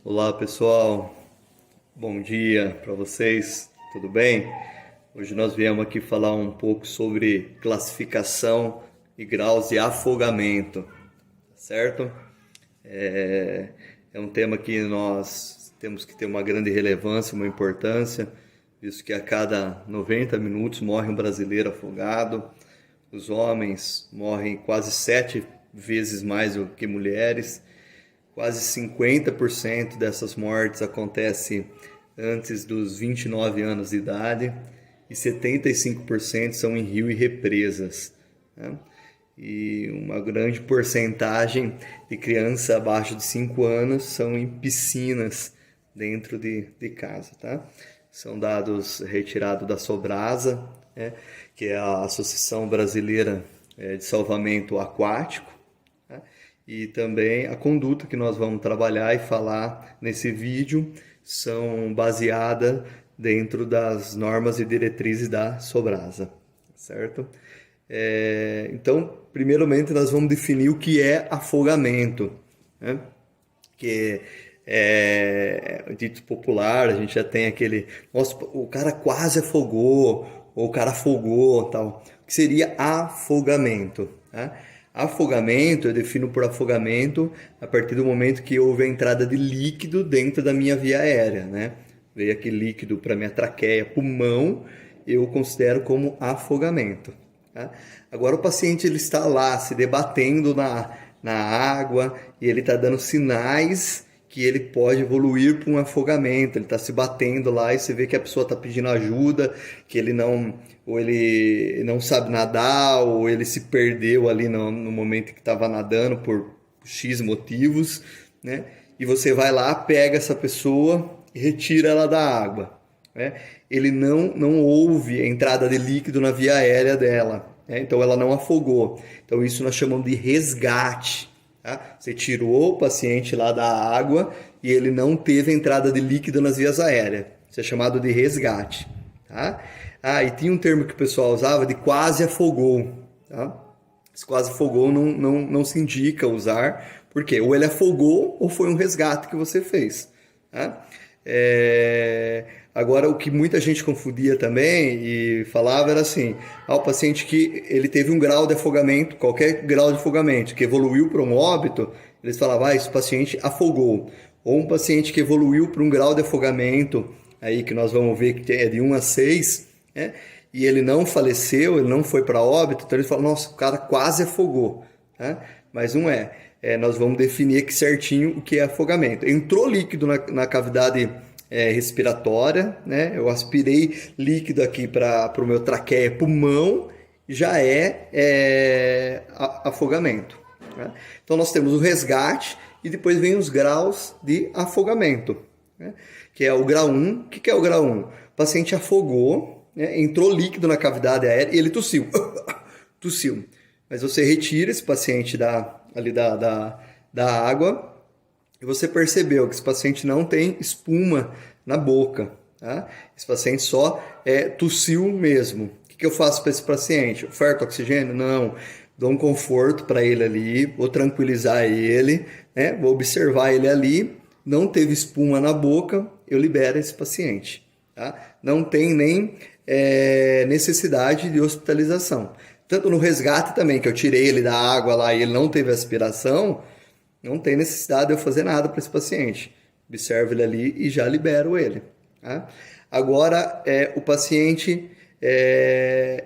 Olá pessoal, bom dia para vocês, tudo bem? Hoje nós viemos aqui falar um pouco sobre classificação e graus de afogamento, certo? É um tema que nós temos que ter uma grande relevância, uma importância, visto que a cada 90 minutos morre um brasileiro afogado. Os homens morrem quase 7 vezes mais do que mulheres. Quase 50% dessas mortes acontecem antes dos 29 anos de idade e 75% são em rio e represas, né? E uma grande porcentagem de crianças abaixo de 5 anos são em piscinas dentro de casa, tá? São dados retirados da Sobrasa, né, que é a Associação Brasileira de Salvamento Aquático, né? E também a conduta que nós vamos trabalhar e falar nesse vídeo são baseadas dentro das normas e diretrizes da Sobrasa, certo? Então, primeiramente nós vamos definir o que é afogamento, né? Que é dito popular, a gente já tem aquele, nossa, o cara quase afogou, ou o cara afogou, tal. O que seria afogamento, né? Afogamento, eu defino por afogamento a partir do momento que houve a entrada de líquido dentro da minha via aérea, né? Veio aquele líquido para minha traqueia, pulmão, eu considero como afogamento, tá? Agora o paciente ele está lá se debatendo na água e ele está dando sinais que ele pode evoluir para um afogamento. Ele está se batendo lá e você vê que a pessoa está pedindo ajuda, que ele não sabe nadar, ou ele se perdeu ali no momento que estava nadando por X motivos, né? E você vai lá, pega essa pessoa e retira ela da água, né? Ele não houve a entrada de líquido na via aérea dela, né? Então ela não afogou. Então isso nós chamamos de resgate. Tá? Você tirou o paciente lá da água e ele não teve entrada de líquido nas vias aéreas. Isso é chamado de resgate. Tá? E tinha um termo que o pessoal usava de quase afogou. Tá? Esse quase afogou não se indica usar, porque ou ele afogou ou foi um resgate que você fez. Tá? Agora, o que muita gente confundia também e falava era assim, o paciente que ele teve um grau de afogamento, qualquer grau de afogamento, que evoluiu para um óbito, eles falavam, esse paciente afogou. Ou um paciente que evoluiu para um grau de afogamento, aí que nós vamos ver que é de 1 a 6, né? E ele não faleceu, ele não foi para óbito, então eles falam, nossa, o cara quase afogou. Tá? Mas não é. Nós vamos definir aqui certinho o que é afogamento. Entrou líquido na cavidade respiratória, né? Eu aspirei líquido aqui para o meu traqueia, pulmão, já afogamento, né? Então nós temos o resgate e depois vem os graus de afogamento, né? Que é o grau 1. O que é o grau 1? O paciente afogou, né? Entrou líquido na cavidade aérea e ele tossiu. Tossiu. Mas você retira esse paciente da água e você percebeu que esse paciente não tem espuma na boca, tá? Esse paciente só tossiu mesmo. O que eu faço para esse paciente? Oferto oxigênio? Não. Dou um conforto para ele ali, vou tranquilizar ele, né? Vou observar ele ali, não teve espuma na boca, eu libero esse paciente, tá? Não tem nem necessidade de hospitalização. Tanto no resgate também, que eu tirei ele da água lá e ele não teve aspiração, não tem necessidade de eu fazer nada para esse paciente. Observo ele ali e já libero ele. Tá? Agora, o paciente,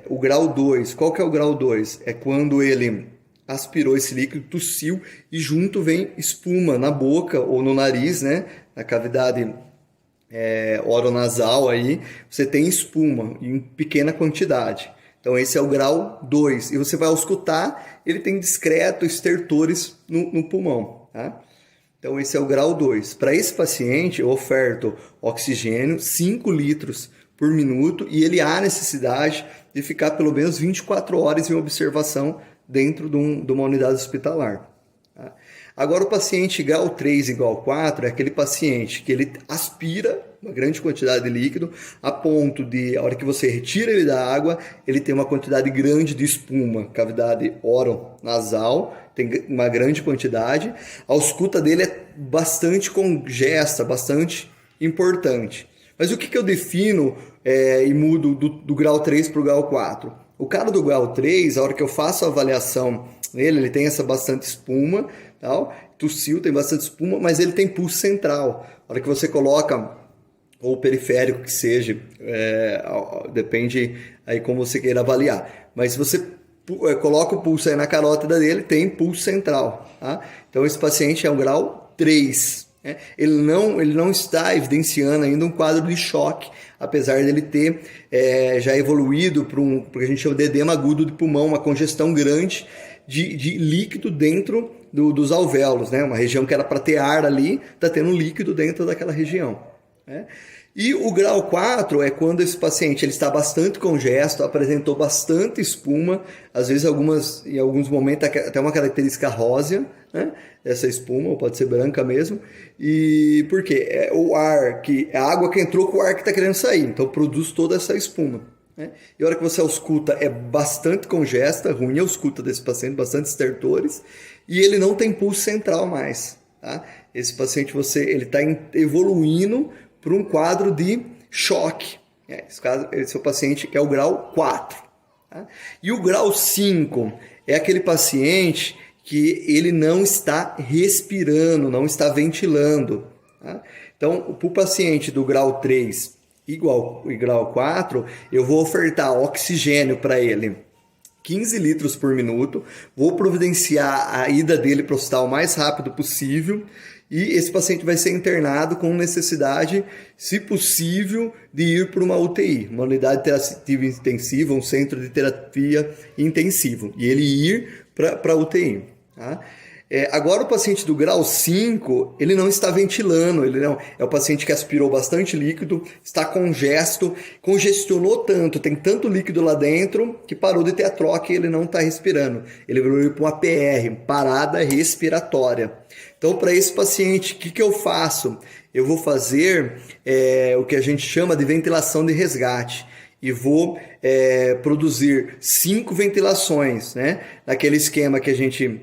o grau 2. Qual que é o grau 2? É quando ele aspirou esse líquido, tossiu e junto vem espuma na boca ou no nariz, né? Na cavidade oronasal aí, você tem espuma em pequena quantidade. Então esse é o grau 2. E você vai auscultar, ele tem discreto estertores no pulmão. Tá? Então esse é o grau 2. Para esse paciente eu oferto oxigênio 5 litros por minuto e ele há necessidade de ficar pelo menos 24 horas em observação dentro de uma unidade hospitalar. Tá? Agora o paciente grau 3 igual 4 é aquele paciente que ele aspira uma grande quantidade de líquido, a ponto de, a hora que você retira ele da água, ele tem uma quantidade grande de espuma, cavidade oronasal, tem uma grande quantidade. A ausculta dele é bastante congesta, bastante importante. Mas o que eu defino e mudo do grau 3 para o grau 4? O cara do grau 3, a hora que eu faço a avaliação nele, ele tem essa bastante espuma, tal, tossiu, tem bastante espuma, mas ele tem pulso central. A hora que você coloca, ou periférico que seja, depende aí como você queira avaliar. Mas se você coloca o pulso aí na carótida dele, tem pulso central. Tá? Então esse paciente é um grau 3. Ele não está evidenciando ainda um quadro de choque, apesar dele ter já evoluído para o que a gente chama de edema agudo de pulmão, uma congestão grande de líquido dentro dos alvéolos, né? Uma região que era para ter ar ali, está tendo líquido dentro daquela região. Né? E o grau 4 é quando esse paciente ele está bastante congesto, apresentou bastante espuma, às vezes em alguns momentos até uma característica rósea, né? Essa espuma, ou pode ser branca mesmo. E por quê? É a água que entrou com o ar que está querendo sair, então produz toda essa espuma. Né? E a hora que você ausculta é bastante congesta, ruim a ausculta desse paciente, bastante estertores, e ele não tem pulso central mais. Tá? Esse paciente ele está evoluindo para um quadro de choque. Esse é o paciente que é o grau 4. Tá? E o grau 5 é aquele paciente que ele não está respirando, não está ventilando. Tá? Então, para o paciente do grau 3 e grau 4, eu vou ofertar oxigênio para ele. 15 litros por minuto, vou providenciar a ida dele para o hospital o mais rápido possível e esse paciente vai ser internado com necessidade, se possível, de ir para uma UTI, uma unidade terapia intensiva, um centro de terapia intensivo, e ele ir para a UTI. Tá? Agora o paciente do grau 5, ele não está ventilando, é o paciente que aspirou bastante líquido, está congestionou tanto, tem tanto líquido lá dentro que parou de ter a troca e ele não está respirando. Ele veio para uma PR, parada respiratória. Então, para esse paciente, o que eu faço? Eu vou fazer o que a gente chama de ventilação de resgate. E vou produzir 5 ventilações, né? Naquele esquema que a gente,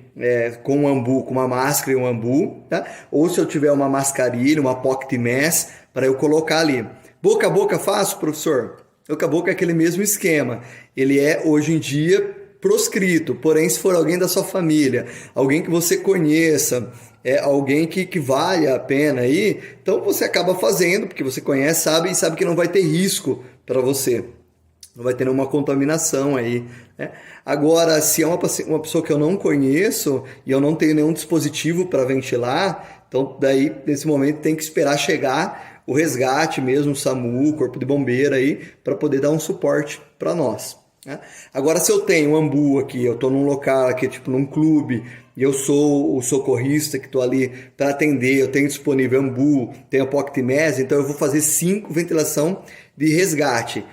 com um ambu, com uma máscara e um ambu, tá? Ou se eu tiver uma mascarilha, uma pocket mask, para eu colocar ali. Boca a boca faço, professor? Boca a boca é aquele mesmo esquema. Ele é, hoje em dia, proscrito. Porém, se for alguém da sua família, alguém que você conheça, alguém que vale a pena aí, então você acaba fazendo, porque você conhece, sabe que não vai ter risco para você. Não vai ter nenhuma contaminação aí. Né? Agora, se é uma pessoa que eu não conheço e eu não tenho nenhum dispositivo para ventilar, então daí, nesse momento, tem que esperar chegar o resgate mesmo, o SAMU, o Corpo de Bombeiro aí, para poder dar um suporte para nós. Né? Agora, se eu tenho um ambu aqui, eu estou num local aqui, tipo num clube, e eu sou o socorrista que estou ali para atender, eu tenho disponível ambu, tenho a pocket mask, então eu vou fazer 5 ventilação de resgate.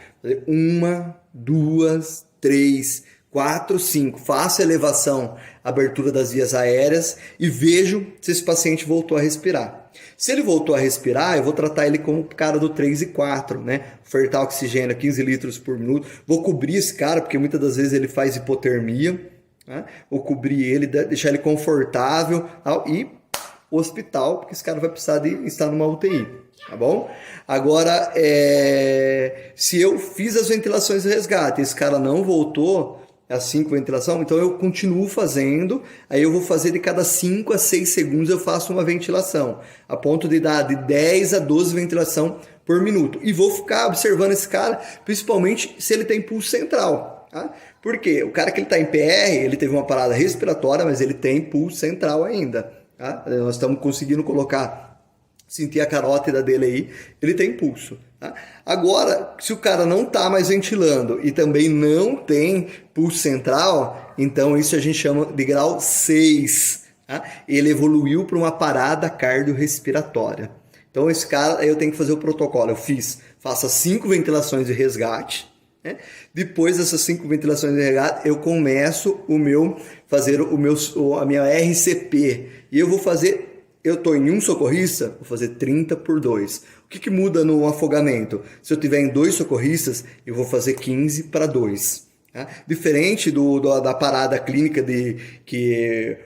1, 2, 3, 4, 5. Faço a elevação, abertura das vias aéreas e vejo se esse paciente voltou a respirar. Se ele voltou a respirar, eu vou tratar ele como o cara do 3 e 4, né? Ofertar oxigênio a 15 litros por minuto. Vou cobrir esse cara, porque muitas das vezes ele faz hipotermia. Né? Vou cobrir ele, deixar ele confortável e hospital, porque esse cara vai precisar de estar numa UTI. Tá bom? Agora, se eu fiz as ventilações de resgate e esse cara não voltou, as 5 ventilações, então eu continuo fazendo, aí eu vou fazer de cada 5 a 6 segundos eu faço uma ventilação, a ponto de dar de 10 a 12 ventilação por minuto. E vou ficar observando esse cara, principalmente se ele tem pulso central. Tá? Por quê? O cara que ele está em PR, ele teve uma parada respiratória, mas ele tem pulso central ainda. Tá? Nós estamos conseguindo sentir a carótida dele aí, ele tem pulso. Tá? Agora, se o cara não está mais ventilando e também não tem pulso central, então isso a gente chama de grau 6. Tá? Ele evoluiu para uma parada cardiorrespiratória. Então esse cara, eu tenho que fazer o protocolo. Faço 5 ventilações de resgate. Né? Depois dessas 5 ventilações de resgate, eu começo a minha RCP. E eu vou fazer... Eu estou em um socorrista, vou fazer 30 por 2. O que muda no afogamento? Se eu tiver em 2 socorristas, eu vou fazer 15 para 2. Tá? Diferente da parada clínica que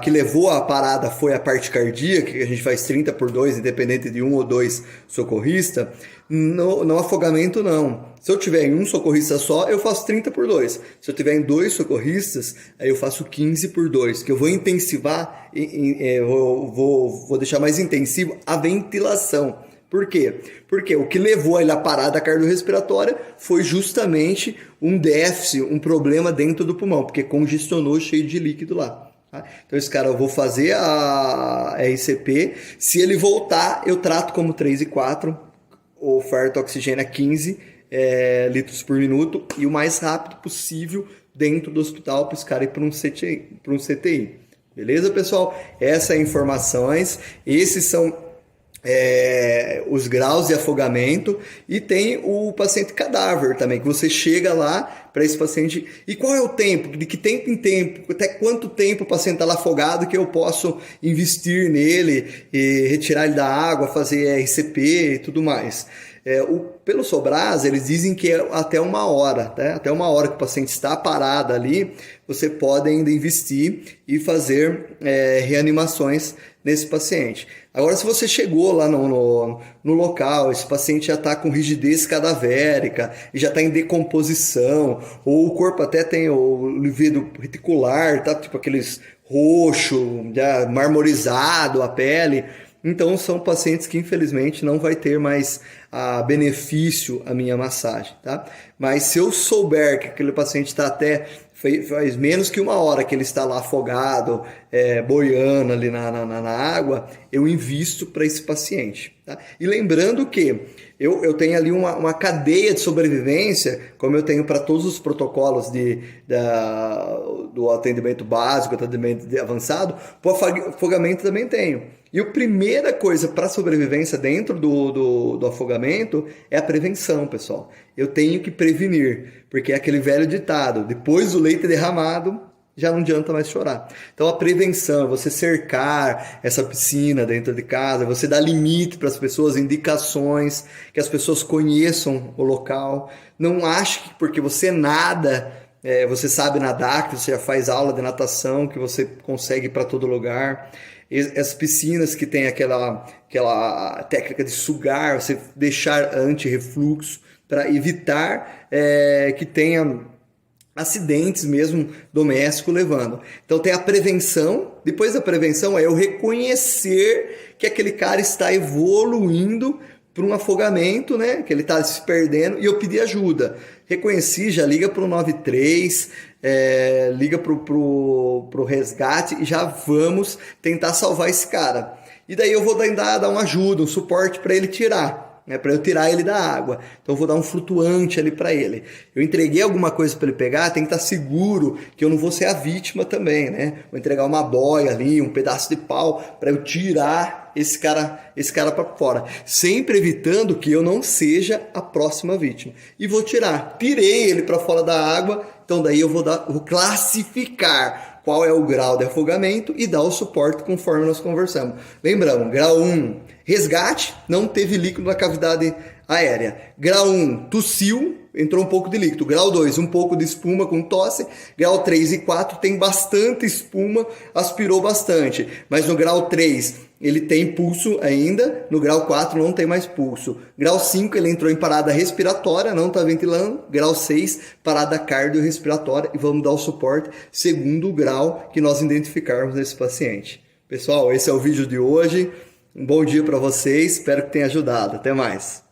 que levou a parada foi a parte cardíaca, que a gente faz 30/2, independente de 1 ou 2 socorristas, no afogamento não. Se eu tiver em um socorrista só, eu faço 30/2. Se eu tiver em 2 socorristas, aí eu faço 15/2, que eu vou intensivar, vou deixar mais intensivo a ventilação. Por quê? Porque o que levou ele à parada cardiorrespiratória foi justamente um déficit, um problema dentro do pulmão, porque congestionou cheio de líquido lá. Tá? Então esse cara, eu vou fazer a RCP, se ele voltar, eu trato como 3 e 4, oferta oxigênio a 15 litros por minuto e o mais rápido possível dentro do hospital para esse cara ir para um CTI. Beleza, pessoal? Essas informações, esses são os graus de afogamento, e tem o paciente cadáver também, que você chega lá para esse paciente, e qual é o tempo, de que tempo em tempo, até quanto tempo o paciente está lá afogado que eu posso investir nele e retirar ele da água, fazer RCP e tudo mais. Pelo Sobrasa, eles dizem que é até 1 hora, tá? Até 1 hora que o paciente está parado ali, você pode ainda investir e fazer reanimações nesse paciente. Agora, se você chegou lá no local, esse paciente já está com rigidez cadavérica, já está em decomposição, ou o corpo até tem o líquido reticular, tá? Tipo aqueles roxo, já marmorizado a pele. Então, são pacientes que, infelizmente, não vai ter mais benefício a minha massagem, tá? Mas se eu souber que aquele paciente está até faz menos que 1 hora que ele está lá afogado, boiando ali na água, eu invisto para esse paciente, tá? E lembrando que eu tenho ali uma cadeia de sobrevivência, como eu tenho para todos os protocolos do atendimento básico, atendimento avançado, para o afogamento também tenho. E a primeira coisa para sobrevivência dentro do afogamento é a prevenção, pessoal. Eu tenho que prevenir, porque é aquele velho ditado, depois do leite derramado, já não adianta mais chorar. Então a prevenção é você cercar essa piscina dentro de casa, você dar limite para as pessoas, indicações, que as pessoas conheçam o local. Não ache que porque você nada, você sabe nadar, que você já faz aula de natação, que você consegue ir para todo lugar. As piscinas que tem aquela técnica de sugar, você deixar anti-refluxo para evitar que tenha acidentes mesmo domésticos levando. Então tem a prevenção, depois da prevenção é eu reconhecer que aquele cara está evoluindo para um afogamento, né? Que ele está se perdendo, e eu pedir ajuda. Reconheci, já liga para o 93, liga para o resgate e já vamos tentar salvar esse cara. E daí eu vou dar uma ajuda, um suporte para ele tirar, né? Para eu tirar ele da água. Então eu vou dar um flutuante ali para ele. Eu entreguei alguma coisa para ele pegar, tem que estar seguro que eu não vou ser a vítima também, né? Vou entregar uma boia ali, um pedaço de pau para eu tirar esse cara para fora, sempre evitando que eu não seja a próxima vítima. E vou tirei ele para fora da água, então daí eu vou classificar qual é o grau de afogamento e dar o suporte conforme nós conversamos. Lembramos, grau 1, resgate, não teve líquido na cavidade aérea. Grau 1, tossiu, entrou um pouco de líquido. Grau 2, um pouco de espuma com tosse. Grau 3 e 4 tem bastante espuma, aspirou bastante. Mas no grau 3 ele tem pulso ainda, no grau 4 não tem mais pulso. Grau 5 ele entrou em parada respiratória, não está ventilando. Grau 6, parada cardiorrespiratória, e vamos dar o suporte segundo o grau que nós identificarmos nesse paciente. Pessoal, esse é o vídeo de hoje. Um bom dia para vocês, espero que tenha ajudado. Até mais.